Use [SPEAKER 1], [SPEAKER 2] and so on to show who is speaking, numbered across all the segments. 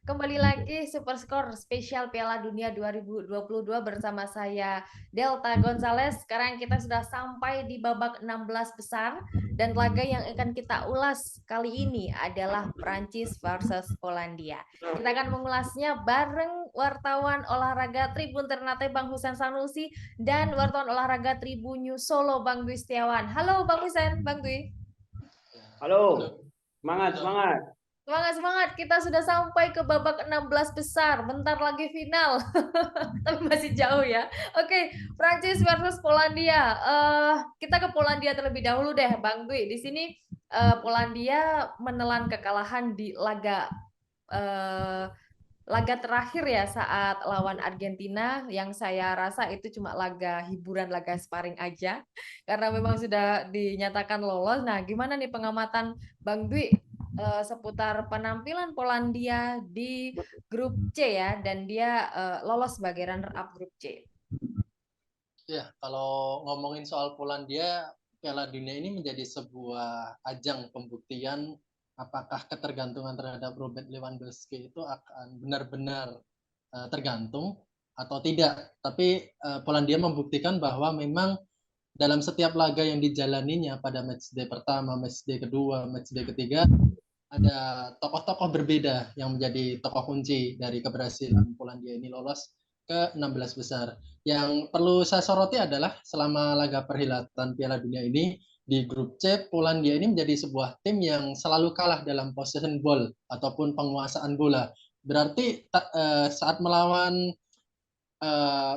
[SPEAKER 1] Kembali lagi Super Score spesial Piala Dunia 2022 bersama saya Delta Gonzalez. Sekarang kita sudah sampai di babak 16 besar dan laga yang akan kita ulas kali ini adalah Prancis versus Polandia. Kita akan mengulasnya bareng wartawan olahraga Tribun Ternate Bang Husen Sanusi dan wartawan olahraga Tribun News Solo Bang Dwi Setiawan. Halo Bang Husen, Bang Dwi.
[SPEAKER 2] Halo, semangat, semangat.
[SPEAKER 1] Semangat, semangat. Kita sudah sampai ke babak 16 besar. Bentar lagi final. Tapi masih jauh ya. Oke, Prancis versus Polandia. Kita ke Polandia terlebih dahulu deh, Bang Dwi. Di sini Polandia menelan kekalahan di eh, laga terakhir ya saat lawan Argentina yang saya rasa itu cuma laga hiburan, laga sparring aja karena memang sudah dinyatakan lolos. Nah, gimana nih pengamatan Bang Dwi seputar penampilan Polandia di grup C ya dan dia lolos sebagai runner up grup C.
[SPEAKER 3] Ya, kalau ngomongin soal Polandia, Piala Dunia ini menjadi sebuah ajang pembuktian apakah ketergantungan terhadap Robert Lewandowski itu akan benar-benar tergantung atau tidak. Tapi Polandia membuktikan bahwa memang dalam setiap laga yang dijalaninya pada matchday pertama, matchday kedua, matchday ketiga, ada tokoh-tokoh berbeda yang menjadi tokoh kunci dari keberhasilan Polandia ini lolos ke 16 besar. Yang perlu saya soroti adalah selama laga perhelatan Piala Dunia ini di grup C, Polandia ini menjadi sebuah tim yang selalu kalah dalam possession ball ataupun penguasaan bola. Berarti saat melawan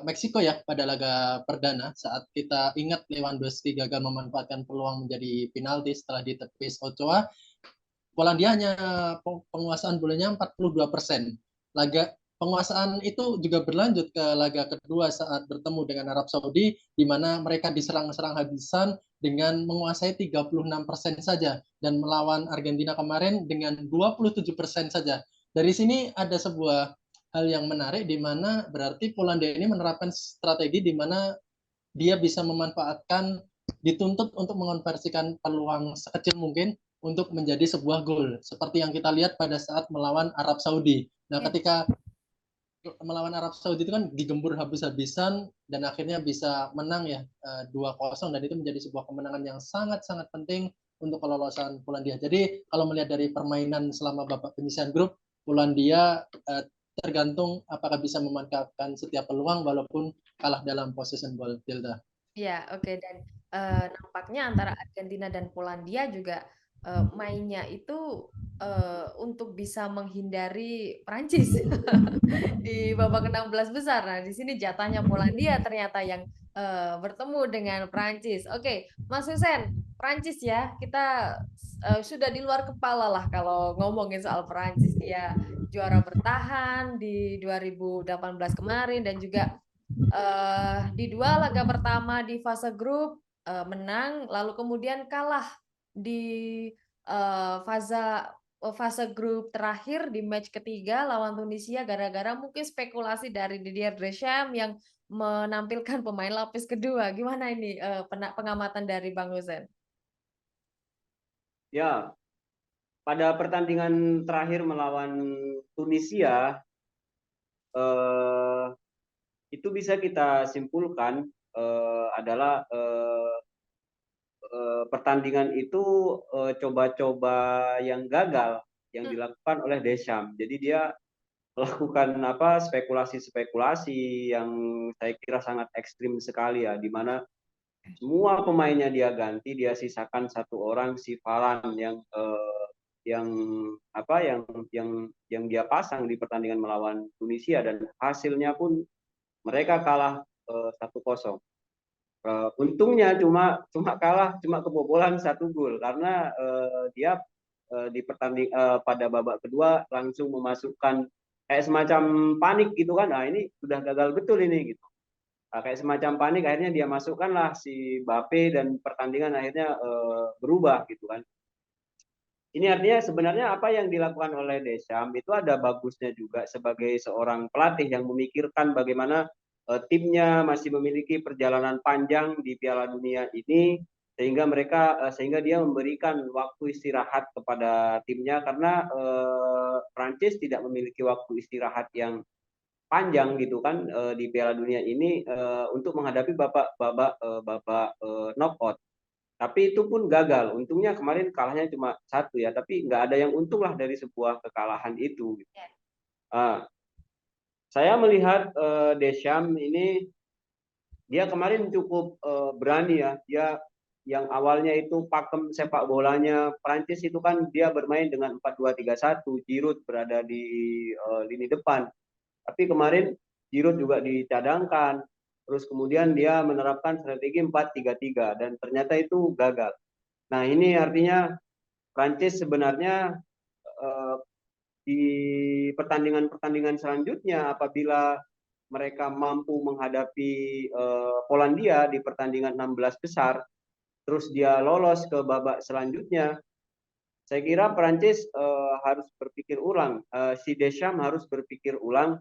[SPEAKER 3] Meksiko ya pada laga perdana saat kita ingat Lewandowski gagal memanfaatkan peluang menjadi penalti setelah ditepis Ochoa. Polandia hanya penguasaan bolanya 42%. Laga penguasaan itu juga berlanjut ke laga kedua saat bertemu dengan Arab Saudi, di mana mereka diserang-serang habisan dengan menguasai 36% saja, dan melawan Argentina kemarin dengan 27% saja. Dari sini ada sebuah hal yang menarik, di mana berarti Polandia ini menerapkan strategi di mana dia bisa memanfaatkan, dituntut untuk mengonversikan peluang sekecil mungkin untuk menjadi sebuah gol seperti yang kita lihat pada saat melawan Arab Saudi. Nah,
[SPEAKER 1] Ya.
[SPEAKER 3] ketika melawan Arab Saudi itu kan digembur habis-habisan dan akhirnya bisa menang ya 2-0, dan itu menjadi sebuah kemenangan yang sangat-sangat penting untuk kelolosan Polandia. Jadi kalau melihat dari permainan selama babak penyisihan grup, Polandia tergantung apakah bisa memanfaatkan setiap peluang walaupun kalah dalam possession ball, Tilda.
[SPEAKER 1] Ya, oke. Dan nampaknya antara Argentina dan Polandia juga mainnya itu untuk bisa menghindari Prancis di babak 16 besar. Nah, di sini jatahnya Polandia ternyata yang bertemu dengan Prancis. Oke, Mas Husen, Prancis ya, kita sudah di luar kepala lah kalau ngomongin soal Prancis. Dia juara bertahan di 2018 kemarin dan juga di dua laga pertama di fase grup menang, lalu kemudian kalah di fase fase grup terakhir di match ketiga lawan Tunisia gara-gara mungkin spekulasi dari Didier Deschamps yang menampilkan pemain lapis kedua. Gimana ini pengamatan dari Bang Husen?
[SPEAKER 2] Ya, pada pertandingan terakhir melawan Tunisia, eh, itu bisa kita simpulkan adalah pertandingan itu coba-coba yang gagal yang dilakukan oleh Deschamps. Jadi dia melakukan apa spekulasi-spekulasi yang saya kira sangat ekstrim sekali ya, di mana semua pemainnya dia ganti, dia sisakan satu orang si Varane yang apa yang dia pasang di pertandingan melawan Tunisia, dan hasilnya pun mereka kalah 1-0. Untungnya cuma kalah, cuma kebobolan satu gol karena dia di pertanding pada babak kedua langsung memasukkan kayak semacam panik gitu kan. Nah, ini sudah gagal betul ini gitu. Nah, kayak semacam panik, akhirnya dia masukkanlah si Mbappe dan pertandingan akhirnya berubah gitu kan. Ini artinya sebenarnya apa yang dilakukan oleh Deschamps itu ada bagusnya juga sebagai seorang pelatih yang memikirkan bagaimana timnya masih memiliki perjalanan panjang di Piala Dunia ini, sehingga dia memberikan waktu istirahat kepada timnya karena Prancis tidak memiliki waktu istirahat yang panjang gitu kan di Piala Dunia ini untuk menghadapi babak knockout. Tapi itu pun gagal. Untungnya kemarin kalahnya cuma 1 ya, tapi nggak ada yang untung lah dari sebuah kekalahan itu. Saya melihat Deschamps ini dia kemarin cukup berani ya. Dia yang awalnya itu pakem sepak bolanya Prancis itu kan dia bermain dengan 4-2-3-1, Giroud berada di lini depan. Tapi kemarin Giroud juga dicadangkan. Terus kemudian dia menerapkan strategi 4-3-3 dan ternyata itu gagal. Nah, ini artinya Prancis sebenarnya di pertandingan-pertandingan selanjutnya apabila mereka mampu menghadapi Polandia di pertandingan 16 besar, terus dia lolos ke babak selanjutnya, saya kira Prancis harus berpikir ulang, si Deschamps harus berpikir ulang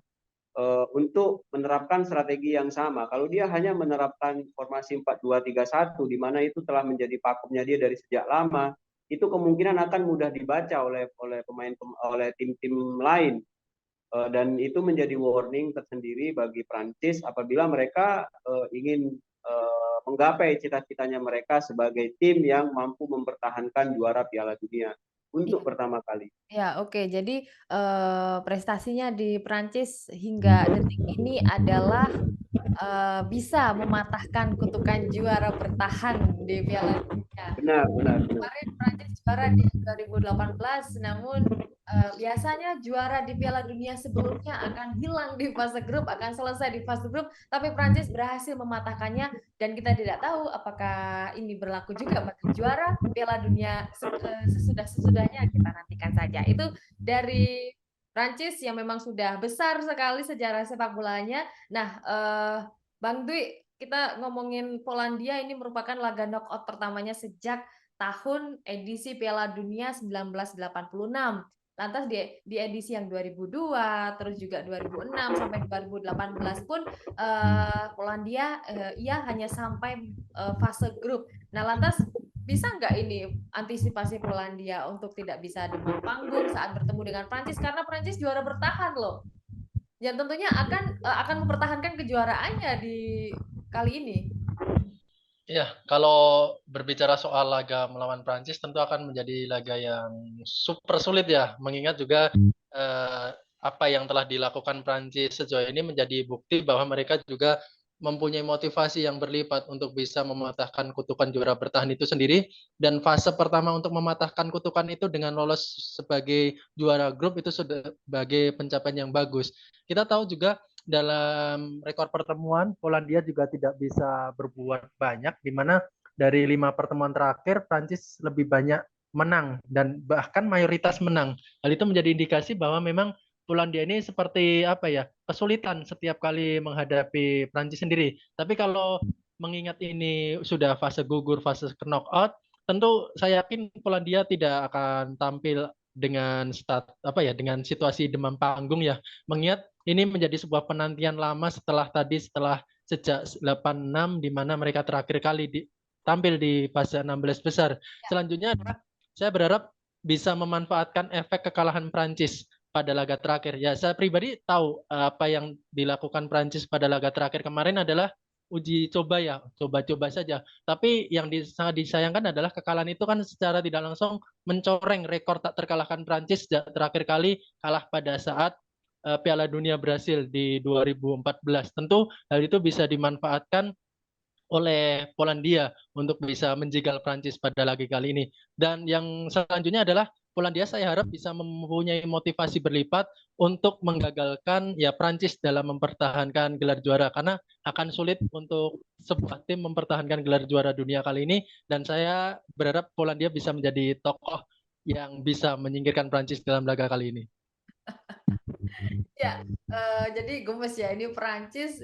[SPEAKER 2] untuk menerapkan strategi yang sama. Kalau dia hanya menerapkan formasi 4-2-3-1, di mana itu telah menjadi pakumnya dia dari sejak lama, itu kemungkinan akan mudah dibaca oleh tim-tim lain. Dan itu menjadi warning tersendiri bagi Prancis apabila mereka ingin menggapai cita-citanya mereka sebagai tim yang mampu mempertahankan juara Piala Dunia untuk pertama kali.
[SPEAKER 1] Ya, oke. Jadi, prestasinya di Prancis hingga detik ini adalah, bisa mematahkan kutukan juara bertahan di Piala Dunia.
[SPEAKER 2] Benar.
[SPEAKER 1] Kemarin Prancis juara di 2018, namun, biasanya juara di Piala Dunia sebelumnya akan hilang di fase grup, akan selesai di fase grup, tapi Prancis berhasil mematahkannya dan kita tidak tahu apakah ini berlaku juga bagi juara Piala Dunia sesudah-sesudahnya, kita nantikan saja. Itu dari Prancis yang memang sudah besar sekali sejarah sepak bolanya. Nah, Bang Dwi, kita ngomongin Polandia ini merupakan laga knockout pertamanya sejak tahun edisi Piala Dunia 1986. Lantas di edisi yang 2002, terus juga 2006 sampai 2018 pun Polandia ia hanya sampai fase grup. Nah, lantas bisa nggak ini antisipasi Polandia untuk tidak bisa demam panggung saat bertemu dengan Prancis karena Prancis juara bertahan loh. Yang tentunya akan mempertahankan kejuaraannya di kali ini.
[SPEAKER 3] Ya, kalau berbicara soal laga melawan Prancis tentu akan menjadi laga yang super sulit ya, mengingat juga apa yang telah dilakukan Prancis sejauh ini menjadi bukti bahwa mereka juga mempunyai motivasi yang berlipat untuk bisa mematahkan kutukan juara bertahan itu sendiri, dan fase pertama untuk mematahkan kutukan itu dengan lolos sebagai juara grup itu sudah sebagai pencapaian yang bagus. Kita tahu juga dalam rekor pertemuan Polandia juga tidak bisa berbuat banyak, di mana dari 5 pertemuan terakhir Prancis lebih banyak menang dan bahkan mayoritas menang. Hal itu menjadi indikasi bahwa memang Polandia ini seperti apa ya, kesulitan setiap kali menghadapi Prancis sendiri. Tapi kalau mengingat ini sudah fase gugur, fase knockout, tentu saya yakin Polandia tidak akan tampil dengan dengan situasi demam panggung ya. Mengingat ini menjadi sebuah penantian lama setelah sejak 86 di mana mereka terakhir kali tampil di fase 16 besar. Selanjutnya adalah saya berharap bisa memanfaatkan efek kekalahan Prancis pada laga terakhir. Ya, saya pribadi tahu apa yang dilakukan Prancis pada laga terakhir kemarin adalah uji coba ya, coba-coba saja. Tapi yang sangat disayangkan adalah kekalahan itu kan secara tidak langsung mencoreng rekor tak terkalahkan Prancis terakhir kali kalah pada saat Piala Dunia Brasil di 2014. Tentu hal itu bisa dimanfaatkan oleh Polandia untuk bisa menjegal Prancis pada laga kali ini. Dan yang selanjutnya adalah Polandia saya harap bisa mempunyai motivasi berlipat untuk menggagalkan ya Prancis dalam mempertahankan gelar juara, karena akan sulit untuk sebuah tim mempertahankan gelar juara dunia kali ini, dan saya berharap Polandia bisa menjadi tokoh yang bisa menyingkirkan Prancis dalam laga kali ini.
[SPEAKER 1] Ya, jadi gemes ya ini Perancis,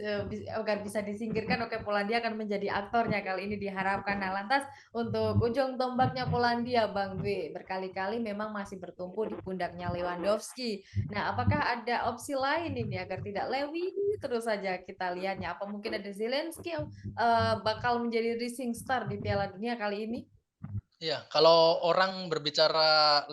[SPEAKER 1] agar bisa disingkirkan, oke Polandia akan menjadi aktornya kali ini diharapkan. Nah lantas untuk ujung tombaknya Polandia Bang B, berkali-kali memang masih bertumpu di pundaknya Lewandowski. Nah apakah ada opsi lain ini agar tidak Lewi terus saja kita lihatnya? Apa mungkin ada Zelensky yang bakal menjadi rising star di Piala Dunia kali ini?
[SPEAKER 3] Iya, kalau orang berbicara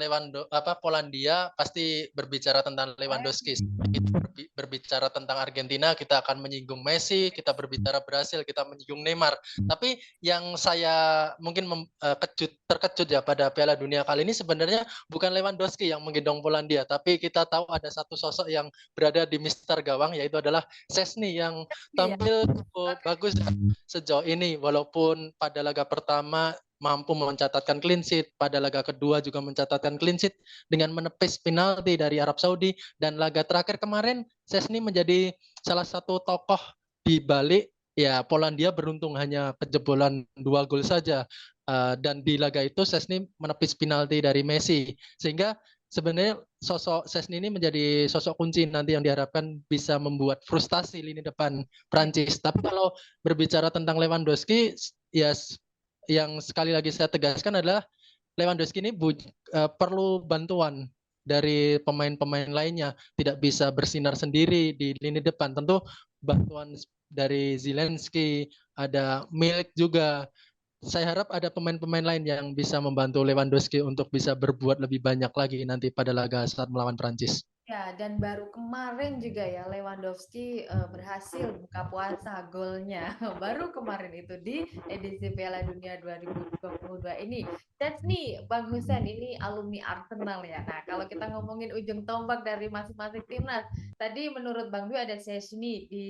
[SPEAKER 3] Polandia pasti berbicara tentang Lewandowski. Kita berbicara tentang Argentina, kita akan menyinggung Messi, kita berbicara Brasil, kita menyinggung Neymar. Tapi yang saya mungkin terkejut ya pada Piala Dunia kali ini sebenarnya bukan Lewandowski yang menggendong Polandia, tapi kita tahu ada satu sosok yang berada di Mister Gawang, yaitu adalah Szczęsny yang
[SPEAKER 1] Iya,
[SPEAKER 3] tampil cukup
[SPEAKER 1] oke.
[SPEAKER 3] bagus sejauh ini, walaupun pada laga pertama mampu mencatatkan clean sheet, pada laga kedua juga mencatatkan clean sheet dengan menepis penalti dari Arab Saudi, dan laga terakhir kemarin Szczęsny menjadi salah satu tokoh di balik ya Polandia beruntung hanya kejebolan 2 gol saja. Dan di laga itu Szczęsny menepis penalti dari Messi, sehingga sebenarnya sosok Szczęsny ini menjadi sosok kunci nanti yang diharapkan bisa membuat frustasi lini depan Prancis. Tapi kalau berbicara tentang Lewandowski, ya yang sekali lagi saya tegaskan adalah Lewandowski ini perlu bantuan dari pemain-pemain lainnya, tidak bisa bersinar sendiri di lini depan. Tentu bantuan dari Zelensky, ada Milik juga. Saya harap ada pemain-pemain lain yang bisa membantu Lewandowski untuk bisa berbuat lebih banyak lagi nanti pada laga saat melawan Prancis.
[SPEAKER 1] Ya, dan baru kemarin juga ya Lewandowski berhasil buka puasa golnya. Baru kemarin itu di edisi Piala Dunia 2022 ini. That's nih, Bang Husen ini alumni Arsenal ya. Nah, kalau kita ngomongin ujung tombak dari masing-masing timnas, tadi menurut Bang Dwi ada Szczęsny di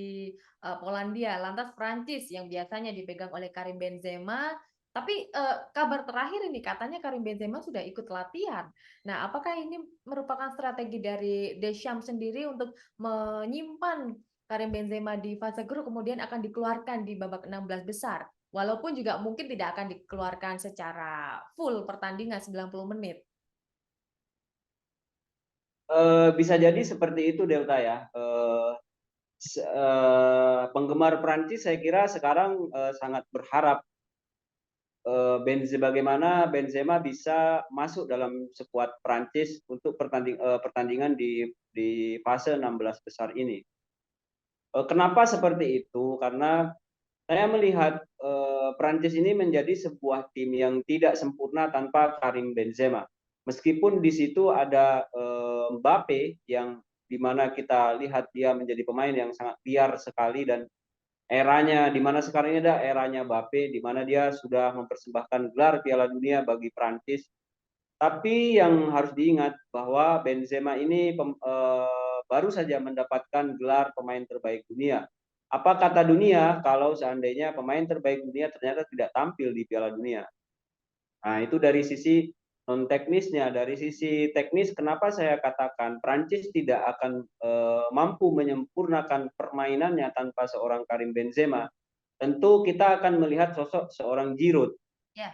[SPEAKER 1] Polandia, lantas Prancis yang biasanya dipegang oleh Karim Benzema. Tapi kabar terakhir ini katanya Karim Benzema sudah ikut latihan. Nah, apakah ini merupakan strategi dari Deschamps sendiri untuk menyimpan Karim Benzema di fase grup kemudian akan dikeluarkan di babak 16 besar? Walaupun juga mungkin tidak akan dikeluarkan secara full pertandingan 90 menit.
[SPEAKER 2] Bisa jadi seperti itu Delta ya. Penggemar Prancis saya kira sekarang sangat berharap bagaimana Benzema bisa masuk dalam skuad Prancis untuk pertandingan di fase 16 besar ini. Kenapa seperti itu? Karena saya melihat Prancis ini menjadi sebuah tim yang tidak sempurna tanpa Karim Benzema. Meskipun di situ ada Mbappe yang dimana kita lihat dia menjadi pemain yang sangat liar sekali, dan eranya di mana sekarang ini ada eranya Mbappe di mana dia sudah mempersembahkan gelar Piala Dunia bagi Prancis. Tapi yang harus diingat bahwa Benzema ini baru saja mendapatkan gelar pemain terbaik dunia. Apa kata dunia kalau seandainya pemain terbaik dunia ternyata tidak tampil di Piala Dunia? Nah, itu dari sisi non teknisnya. Dari sisi teknis, kenapa saya katakan Prancis tidak akan mampu menyempurnakan permainannya tanpa seorang Karim Benzema? Tentu kita akan melihat sosok seorang Giroud.
[SPEAKER 1] Ya.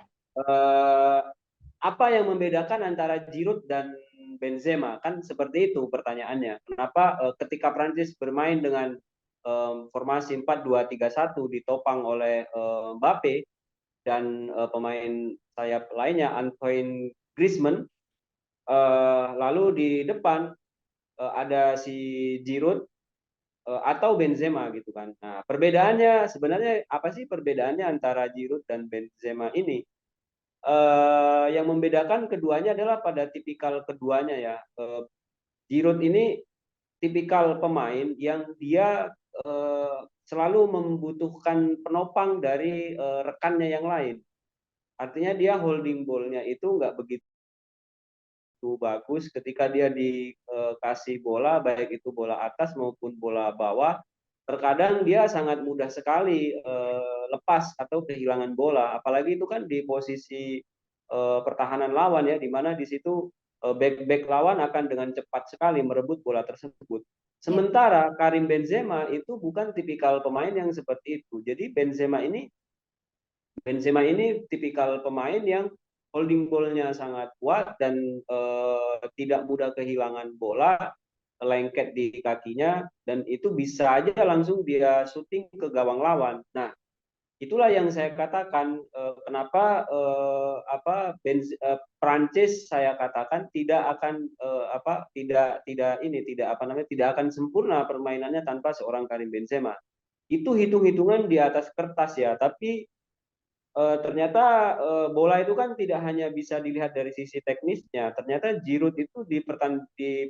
[SPEAKER 2] Apa yang membedakan antara Giroud dan Benzema? Kan seperti itu pertanyaannya. Kenapa ketika Prancis bermain dengan formasi 4-2-3-1 ditopang oleh Mbappe dan pemain sayap lainnya Antoine Griezmann, lalu di depan ada si Giroud atau Benzema gitu kan. Nah, perbedaannya sebenarnya apa sih perbedaannya antara Giroud dan Benzema ini? Yang membedakan keduanya adalah pada tipikal keduanya ya. Giroud ini tipikal pemain yang dia selalu membutuhkan penopang dari rekannya yang lain. Artinya dia holding ball-nya itu nggak begitu bagus ketika dia dikasih bola, baik itu bola atas maupun bola bawah. Terkadang dia sangat mudah sekali lepas atau kehilangan bola, apalagi itu kan di posisi pertahanan lawan ya, di mana di situ back lawan akan dengan cepat sekali merebut bola tersebut.
[SPEAKER 1] Ya.
[SPEAKER 2] Sementara Karim Benzema itu bukan tipikal pemain yang seperti itu. Jadi Benzema ini tipikal pemain yang holding ball-nya sangat kuat dan tidak mudah kehilangan bola. lengket di kakinya dan itu bisa aja langsung dia syuting ke gawang lawan. Nah, itulah yang saya katakan kenapa Prancis saya katakan tidak akan tidak apa namanya tidak akan sempurna permainannya tanpa seorang Karim Benzema. Itu hitung-hitungan di atas kertas ya, tapi ternyata bola itu kan tidak hanya bisa dilihat dari sisi teknisnya. Ternyata Giroud itu di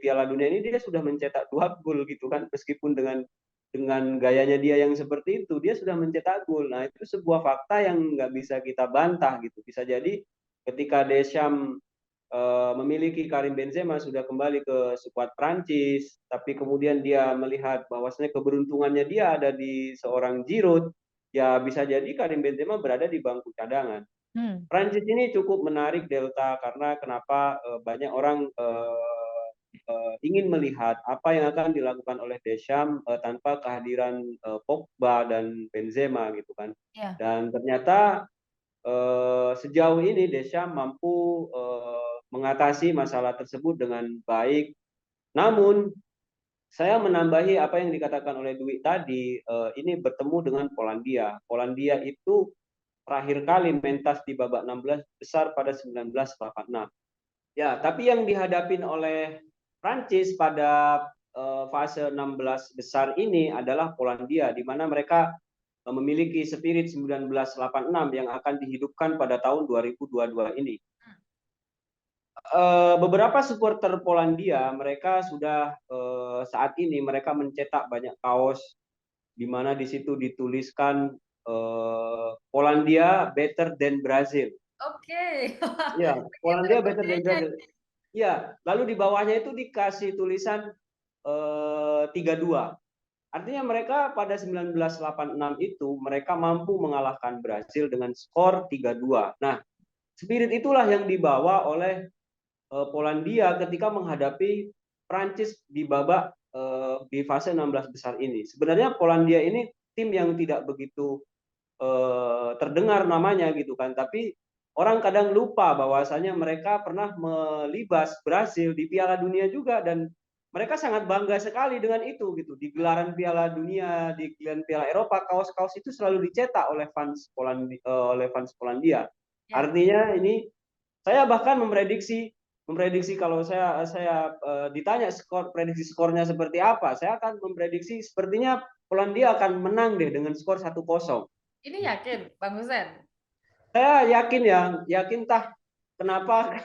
[SPEAKER 2] Piala Dunia ini dia sudah mencetak 2 gol gitu kan, meskipun dengan gayanya dia yang seperti itu, dia sudah mencetak gol. Nah itu sebuah fakta yang nggak bisa kita bantah gitu. Bisa jadi ketika Deschamps memiliki Karim Benzema sudah kembali ke skuad Prancis, tapi kemudian dia melihat bahwasanya keberuntungannya dia ada di seorang Giroud, ya bisa jadi Karim Benzema berada di bangku cadangan.
[SPEAKER 1] Hmm.
[SPEAKER 2] Prancis ini cukup menarik Delta karena kenapa banyak orang ingin melihat apa yang akan dilakukan oleh Deschamps tanpa kehadiran Pogba dan Benzema gitu kan.
[SPEAKER 1] Ya.
[SPEAKER 2] Dan ternyata sejauh ini Deschamps mampu mengatasi masalah tersebut dengan baik. Namun saya menambahi apa yang dikatakan oleh Dwi tadi, ini bertemu dengan Polandia. Polandia itu terakhir kali mentas di babak 16 besar pada 1986. Ya, tapi yang dihadapin oleh Prancis pada fase 16 besar ini adalah Polandia, di mana mereka memiliki spirit 1986 yang akan dihidupkan pada tahun 2022 ini. Beberapa supporter Polandia mereka sudah saat ini mereka mencetak banyak kaos di mana di situ dituliskan Polandia better than Brazil.
[SPEAKER 1] Oke.
[SPEAKER 2] Ya,
[SPEAKER 1] Begitu
[SPEAKER 2] Polandia better than
[SPEAKER 1] budayanya.
[SPEAKER 2] Brazil. Ya, lalu di bawahnya itu dikasih tulisan 3-2. Artinya mereka pada 1986 itu mereka mampu mengalahkan Brazil dengan skor 3-2. Nah, spirit itulah yang dibawa oleh Polandia ketika menghadapi Prancis di babak di fase 16 besar ini. Sebenarnya Polandia ini tim yang tidak begitu terdengar namanya gitu kan, tapi orang kadang lupa bahwasanya mereka pernah melibas Brasil di Piala Dunia juga dan mereka sangat bangga sekali dengan itu gitu. Di gelaran Piala Dunia, di gelaran Piala Eropa, kaos-kaos itu selalu dicetak oleh fans Polandia.
[SPEAKER 1] Ya.
[SPEAKER 2] Artinya ini saya bahkan memprediksi kalau saya ditanya prediksi skornya seperti apa, saya akan memprediksi sepertinya Polandia akan menang deh dengan skor 1-0.
[SPEAKER 1] Ini yakin, Bang Husen?
[SPEAKER 2] Saya yakin ya, yakin tah kenapa?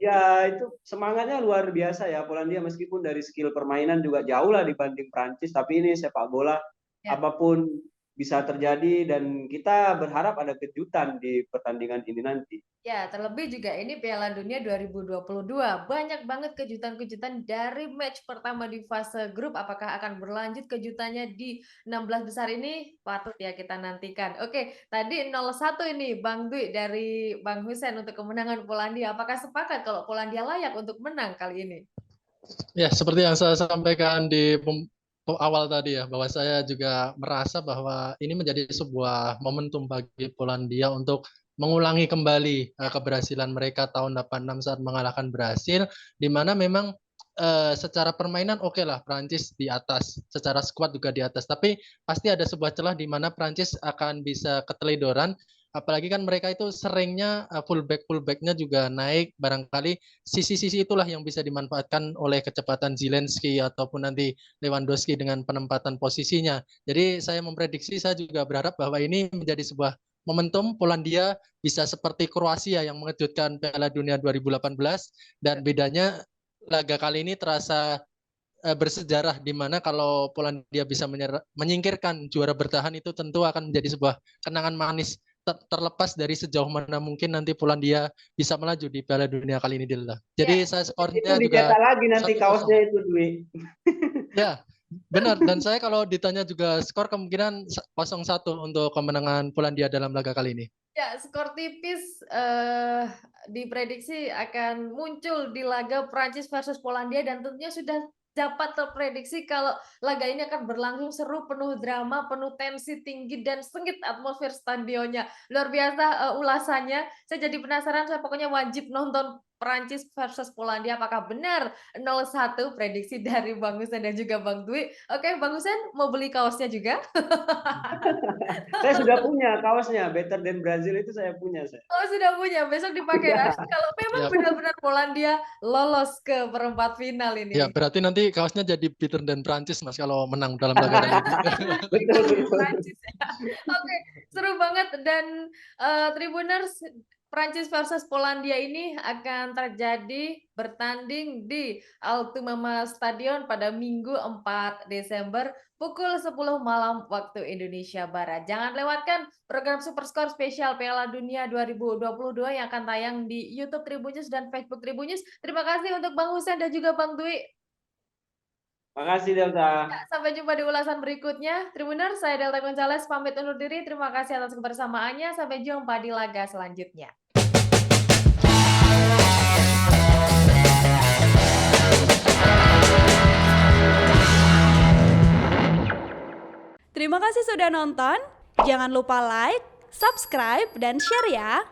[SPEAKER 2] Ya itu semangatnya luar biasa ya Polandia meskipun dari skill permainan juga jauh lah dibanding Prancis, tapi ini sepak bola
[SPEAKER 1] Ya.
[SPEAKER 2] apapun bisa terjadi dan kita berharap ada kejutan di pertandingan ini nanti.
[SPEAKER 1] Ya, terlebih juga ini Piala Dunia 2022. Banyak banget kejutan-kejutan dari match pertama di fase grup. Apakah akan berlanjut kejutannya di 16 besar ini? Patut ya kita nantikan. Oke, tadi 0-1 ini Bang Dwi dari Bang Husen untuk kemenangan Polandia. Apakah sepakat kalau Polandia layak untuk menang kali ini?
[SPEAKER 3] Ya, seperti yang saya sampaikan di awal tadi ya, bahwa saya juga merasa bahwa ini menjadi sebuah momentum bagi Polandia untuk mengulangi kembali keberhasilan mereka tahun 86 saat mengalahkan Brasil, di mana memang secara permainan oke lah Prancis di atas, secara skuad juga di atas, tapi pasti ada sebuah celah di mana Prancis akan bisa keteledoran, apalagi kan mereka itu seringnya fullbacknya juga naik, barangkali sisi-sisi itulah yang bisa dimanfaatkan oleh kecepatan Zelensky ataupun nanti Lewandowski dengan penempatan posisinya. Jadi saya memprediksi, saya juga berharap bahwa ini menjadi sebuah momentum Polandia bisa seperti Kroasia yang mengejutkan Piala Dunia 2018 dan bedanya laga kali ini terasa bersejarah di mana kalau Polandia bisa menyingkirkan juara bertahan itu tentu akan menjadi sebuah kenangan manis terlepas dari sejauh mana mungkin nanti Polandia bisa melaju di Piala Dunia kali ini Dilla. Jadi
[SPEAKER 1] Ya.
[SPEAKER 3] saya
[SPEAKER 2] Itu
[SPEAKER 3] skornya juga
[SPEAKER 2] dicetak lagi nanti
[SPEAKER 3] 1-0.
[SPEAKER 2] kaosnya itu Dwi.
[SPEAKER 3] Ya, benar. Dan saya kalau ditanya juga skor kemungkinan 0-1 untuk kemenangan Polandia dalam laga kali ini.
[SPEAKER 1] Ya, skor tipis diprediksi akan muncul di laga Prancis versus Polandia dan tentunya sudah dapat terprediksi kalau laga ini akan berlangsung seru, penuh drama, penuh tensi tinggi dan sengit atmosfer stadionnya. Luar biasa ulasannya. Saya jadi penasaran, saya pokoknya wajib nonton Perancis versus Polandia, apakah benar 0-1 prediksi dari Bang Husen dan juga Bang Dwi? Oke, Bang Husen mau beli kaosnya juga?
[SPEAKER 2] Saya sudah punya kaosnya, Better than Brazil itu saya punya saya.
[SPEAKER 1] Oh, sudah punya, besok dipakai
[SPEAKER 2] Iya.
[SPEAKER 1] nanti kalau memang
[SPEAKER 3] Ya,
[SPEAKER 1] benar-benar Polandia lolos ke perempat final
[SPEAKER 3] ya
[SPEAKER 1] ini.
[SPEAKER 3] berarti nanti kaosnya jadi Peter dan Prancis Mas kalau menang dalam laga kali ini.
[SPEAKER 2] Betul, betul.
[SPEAKER 1] Prancis ya. Oke, seru banget dan Tribuners, Prancis versus Polandia ini akan terjadi bertanding di Altumama Stadion pada Minggu 4 Desember pukul 10 malam waktu Indonesia Barat. Jangan lewatkan program Superscore spesial Piala Dunia 2022 yang akan tayang di YouTube Tribunnews dan Facebook Tribunnews. Terima kasih untuk Bang Husen dan juga Bang Dwi.
[SPEAKER 2] Makasih Delta.
[SPEAKER 1] Sampai jumpa di ulasan berikutnya. Tribuners, saya Delta Gonzales pamit undur diri. Terima kasih atas kebersamaannya. Sampai jumpa di laga selanjutnya.
[SPEAKER 4] Terima kasih sudah nonton. Jangan lupa like, subscribe, dan share ya.